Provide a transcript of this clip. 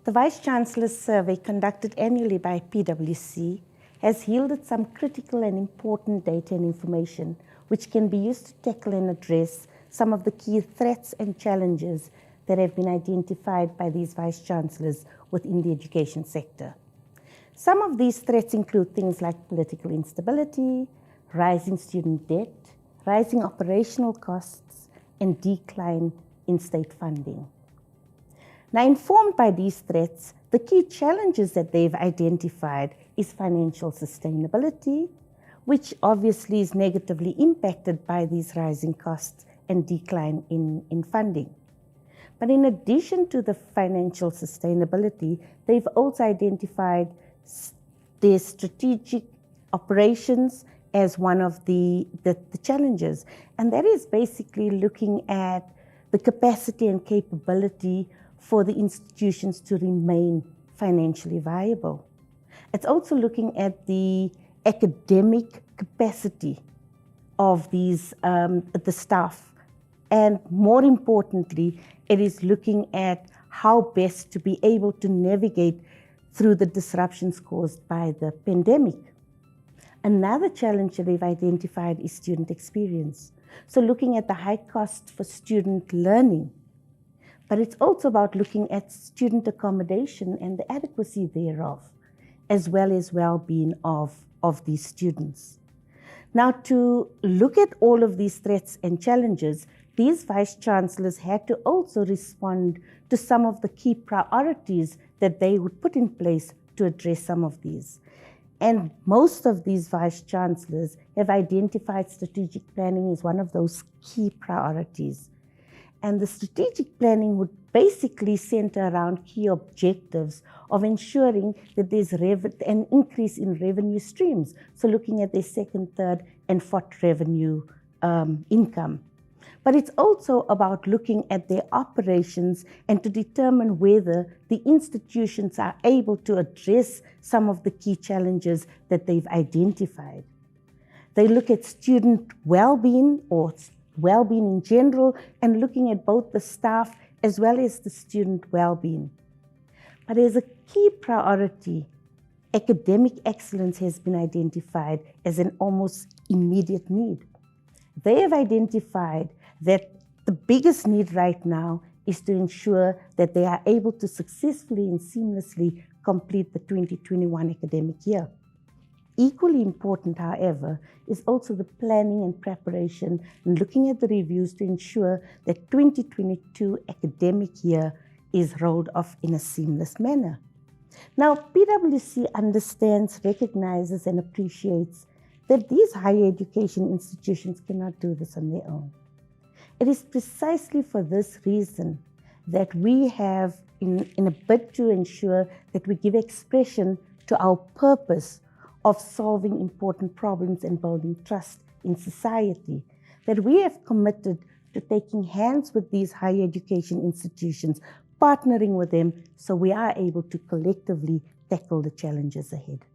The Vice-Chancellor's survey conducted annually by PwC has yielded some critical and important data and information which can be used to tackle and address some of the key threats and challenges that have been identified by these Vice-Chancellors within the education sector. Some of these threats include things like political instability, rising student debt, rising operational costs, and decline in state funding. Now, informed by these threats, the key challenges that they've identified is financial sustainability, which obviously is negatively impacted by these rising costs and decline in funding. But in addition to the financial sustainability, they've also identified their strategic operations as one of the challenges. And that is basically looking at the capacity and capability for the institutions to remain financially viable. It's also looking at the academic capacity of these, the staff. And more importantly, it is looking at how best to be able to navigate through the disruptions caused by the pandemic. Another challenge that they've identified is student experience. So looking at the high cost for student learning. But it's also about looking at student accommodation and the adequacy thereof, as well as well-being of these students. Now, to look at all of these threats and challenges, these Vice-Chancellors had to also respond to some of the key priorities that they would put in place to address some of these. And most of these Vice-Chancellors have identified strategic planning as one of those key priorities. And the strategic planning would basically center around key objectives of ensuring that there's an increase in revenue streams. So looking at their second, third, and fourth revenue income. But it's also about looking at their operations and to determine whether the institutions are able to address some of the key challenges that they've identified. They look at student well-being or well-being in general and looking at both the staff as well as the student well-being. But as a key priority, academic excellence has been identified as an almost immediate need. They have identified that the biggest need right now is to ensure that they are able to successfully and seamlessly complete the 2021 academic year. Equally important, however, is also the planning and preparation and looking at the reviews to ensure that 2022 academic year is rolled off in a seamless manner. Now, PwC understands, recognizes, and appreciates that these higher education institutions cannot do this on their own. It is precisely for this reason that we have, in a bid to ensure that we give expression to our purpose of solving important problems and building trust in society, that we have committed to taking hands with these higher education institutions, partnering with them so we are able to collectively tackle the challenges ahead.